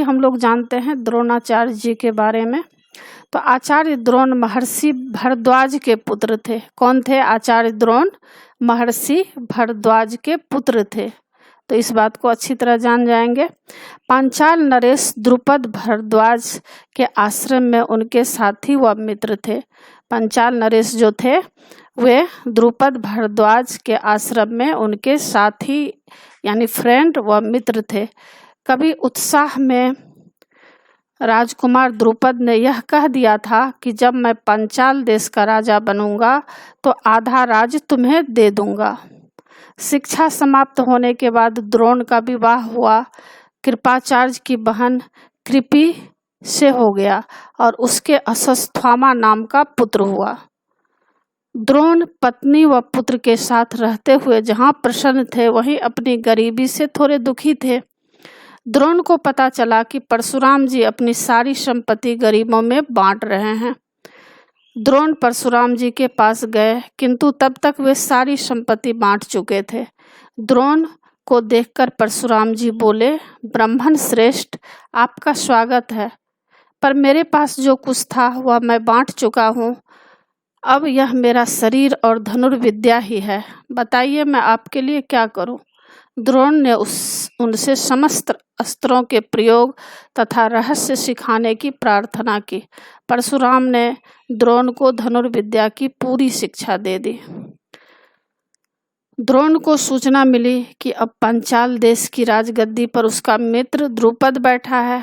हम लोग जानते हैं द्रोणाचार्य जी के बारे में। तो आचार्य द्रोण महर्षि भरद्वाज के पुत्र थे। कौन थे? आचार्य द्रोण महर्षि भरद्वाज के पुत्र थे। तो इस बात को अच्छी तरह जान जाएंगे। पांचाल नरेश द्रुपद भरद्वाज के आश्रम में उनके साथी व मित्र थे। पांचाल नरेश जो थे वे द्रुपद भरद्वाज के आश्रम में उनके साथी यानी फ्रेंड व मित्र थे। कभी उत्साह में राजकुमार द्रुपद ने यह कह दिया था कि जब मैं पांचाल देश का राजा बनूंगा तो आधा राज तुम्हें दे दूंगा। शिक्षा समाप्त होने के बाद द्रोण का विवाह हुआ। कृपाचार्य की बहन कृपि से हो गया और उसके अश्वत्थामा नाम का पुत्र हुआ। द्रोण पत्नी व पुत्र के साथ रहते हुए जहाँ प्रसन्न थे वहीं अपनी गरीबी से थोड़े दुखी थे। द्रोण को पता चला कि परशुराम जी अपनी सारी संपत्ति गरीबों में बांट रहे हैं। द्रोण परशुराम जी के पास गए किंतु तब तक वे सारी संपत्ति बांट चुके थे। द्रोण को देखकर परशुराम जी बोले, ब्राह्मण श्रेष्ठ, आपका स्वागत है, पर मेरे पास जो कुछ था वह मैं बांट चुका हूँ। अब यह मेरा शरीर और धनुर्विद्या ही है। बताइए मैं आपके लिए क्या करूँ? द्रोण ने उनसे समस्त अस्त्रों के प्रयोग तथा रहस्य सिखाने की प्रार्थना की। परशुराम ने द्रोण को धनुर्विद्या की पूरी शिक्षा दे दी। द्रोण को सूचना मिली कि अब पांचाल देश की राजगद्दी पर उसका मित्र द्रुपद बैठा है।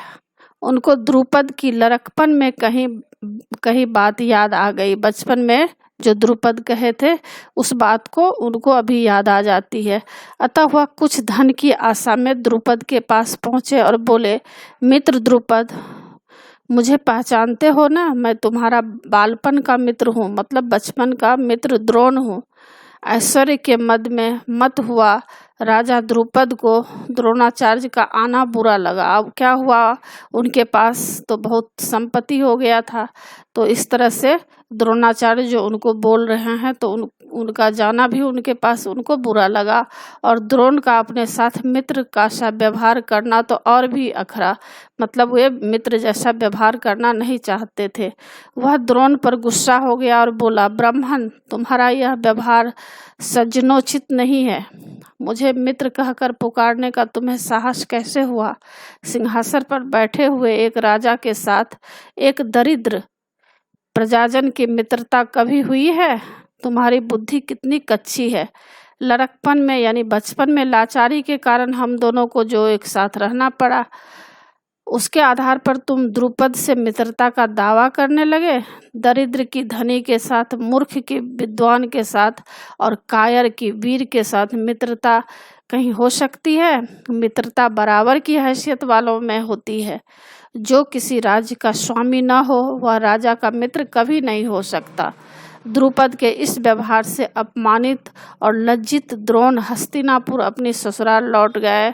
उनको द्रुपद की लड़कपन में कहीं बात याद आ गई। बचपन में जो द्रुपद कहे थे उस बात को उनको अभी याद आ जाती है। अतः वह कुछ धन की आशा में द्रुपद के पास पहुंचे और बोले, मित्र द्रुपद, मुझे पहचानते हो ना? मैं तुम्हारा बालपन का मित्र हूँ, मतलब बचपन का मित्र द्रोण हूँ। ऐश्वर्य के मद में मत हुआ राजा द्रुपद को द्रोणाचार्य का आना बुरा लगा। अब क्या हुआ, उनके पास तो बहुत संपत्ति हो गया था, तो इस तरह से द्रोणाचार्य जो उनको बोल रहे हैं तो उनका जाना भी उनके पास उनको बुरा लगा। और द्रोण का अपने साथ मित्र का सा व्यवहार करना तो और भी अखरा, मतलब वे मित्र जैसा व्यवहार करना नहीं चाहते थे। वह द्रोण पर गुस्सा हो गया और बोला, ब्राह्मण, तुम्हारा यह व्यवहार सज्जनोचित नहीं है। मुझे मित्र कहकर पुकारने का तुम्हें साहस कैसे हुआ? सिंहासन पर बैठे हुए एक राजा के साथ एक दरिद्र प्रजाजन की मित्रता कभी हुई है? तुम्हारी बुद्धि कितनी कच्ची है। लड़कपन में यानी बचपन में लाचारी के कारण हम दोनों को जो एक साथ रहना पड़ा, उसके आधार पर तुम द्रुपद से मित्रता का दावा करने लगे। दरिद्र की धनी के साथ, मूर्ख की विद्वान के साथ और कायर की वीर के साथ मित्रता कहीं हो सकती है? मित्रता बराबर की हैसियत वालों में होती है। जो किसी राज्य का स्वामी न हो वह राजा का मित्र कभी नहीं हो सकता। द्रुपद के इस व्यवहार से अपमानित और लज्जित द्रोण हस्तिनापुर अपनी ससुराल लौट गए,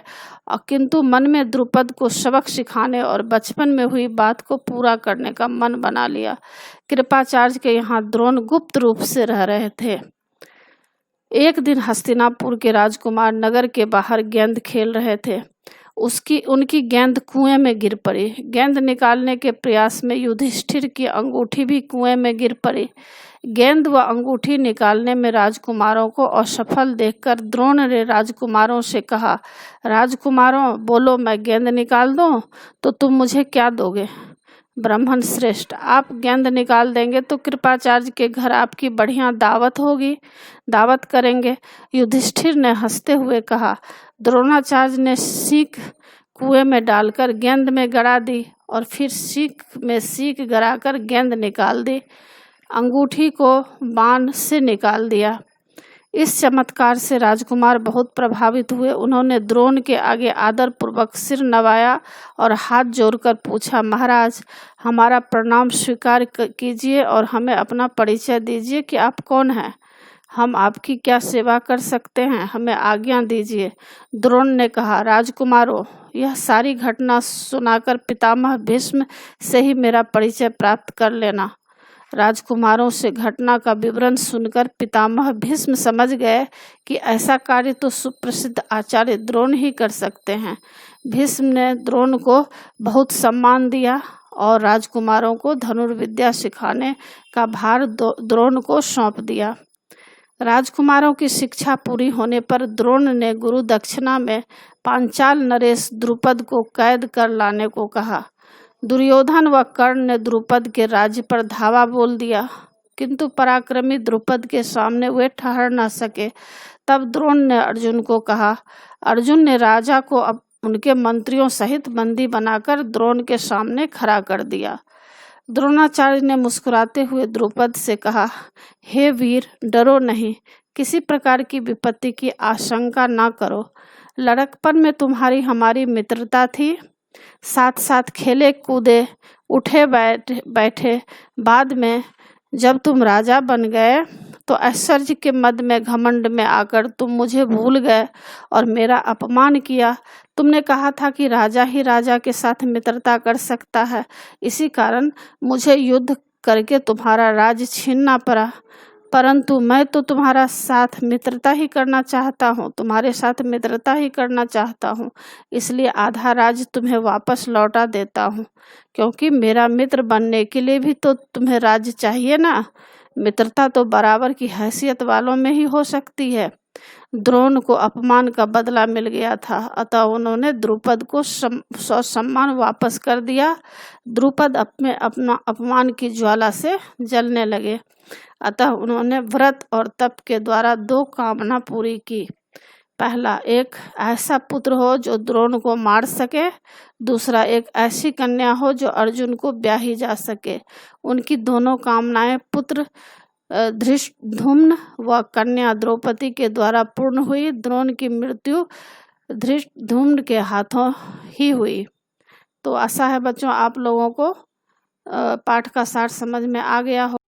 किंतु मन में द्रुपद को सबक सिखाने और बचपन में हुई बात को पूरा करने का मन बना लिया। कृपाचार्य के यहाँ द्रोण गुप्त रूप से रह रहे थे। एक दिन हस्तिनापुर के राजकुमार नगर के बाहर गेंद खेल रहे थे। उनकी गेंद कुएं में गिर पड़ी। गेंद निकालने के प्रयास में युधिष्ठिर की अंगूठी भी कुएं में गिर पड़ी। गेंद व अंगूठी निकालने में राजकुमारों को असफल देखकर द्रोण ने राजकुमारों से कहा, राजकुमारों, बोलो, मैं गेंद निकाल दूं तो तुम मुझे क्या दोगे? ब्राह्मण श्रेष्ठ, आप गेंद निकाल देंगे तो कृपाचार्य के घर आपकी बढ़िया दावत होगी, दावत करेंगे। युधिष्ठिर ने हंसते हुए कहा। द्रोणाचार्य ने सीख कुएं में डालकर गेंद में गड़ा दी और फिर सीख में सीख गड़ाकर गेंद निकाल दी। अंगूठी को बाण से निकाल दिया। इस चमत्कार से राजकुमार बहुत प्रभावित हुए। उन्होंने द्रोण के आगे आदर पूर्वक सिर नवाया और हाथ जोड़कर पूछा, महाराज, हमारा प्रणाम स्वीकार कीजिए और हमें अपना परिचय दीजिए कि आप कौन हैं। हम आपकी क्या सेवा कर सकते हैं, हमें आज्ञा दीजिए। द्रोण ने कहा, राजकुमारों, यह सारी घटना सुनाकर पितामह भीष्म से ही मेरा परिचय प्राप्त कर लेना। राजकुमारों से घटना का विवरण सुनकर पितामह भीष्म समझ गए कि ऐसा कार्य तो सुप्रसिद्ध आचार्य द्रोण ही कर सकते हैं। भीष्म ने द्रोण को बहुत सम्मान दिया और राजकुमारों को धनुर्विद्या सिखाने का भार द्रोण को सौंप दिया। राजकुमारों की शिक्षा पूरी होने पर द्रोण ने गुरु दक्षिणा में पांचाल नरेश द्रुपद को कैद कर लाने को कहा। दुर्योधन व कर्ण ने द्रुपद के राज्य पर धावा बोल दिया, किंतु पराक्रमी द्रुपद के सामने वे ठहर न सके। तब द्रोण ने अर्जुन को कहा। अर्जुन ने राजा को उनके मंत्रियों सहित बंदी बनाकर द्रोण के सामने खड़ा कर दिया। द्रोणाचार्य ने मुस्कुराते हुए द्रुपद से कहा, हे वीर, डरो नहीं, किसी प्रकार की विपत्ति की आशंका ना करो। लड़कपन में तुम्हारी हमारी मित्रता थी, साथ साथ खेले कूदे, उठे बैठे। बाद में जब तुम राजा बन गए तो ऐश्वर्य के मद में घमंड में आकर तुम मुझे भूल गए और मेरा अपमान किया। तुमने कहा था कि राजा ही राजा के साथ मित्रता कर सकता है, इसी कारण मुझे युद्ध करके तुम्हारा राज्य छीनना पड़ा। परंतु मैं तो तुम्हारा साथ मित्रता ही करना चाहता हूँ, तुम्हारे साथ मित्रता ही करना चाहता हूँ, इसलिए आधा राज्य तुम्हें वापस लौटा देता हूँ, क्योंकि मेरा मित्र बनने के लिए भी तो तुम्हें राज्य चाहिए ना। मित्रता तो बराबर की हैसियत वालों में ही हो सकती है। द्रोण को अपमान का बदला मिल गया था, अतः उन्होंने द्रुपद को सम्मान वापस कर दिया। द्रुपद अपना अपमान की ज्वाला से जलने लगे, अतः उन्होंने व्रत और तप के द्वारा 2 कामना पूरी की। पहला, एक ऐसा पुत्र हो जो द्रोण को मार सके। दूसरा, एक ऐसी कन्या हो जो अर्जुन को ब्याही जा सके। उनकी दोनों कामनाएं पुत्र धृष्टद्युम्न व कन्या द्रौपदी के द्वारा पूर्ण हुई। द्रोण की मृत्यु धृष्टद्युम्न के हाथों ही हुई। तो आशा है बच्चों आप लोगों को पाठ का सार समझ में आ गया हो।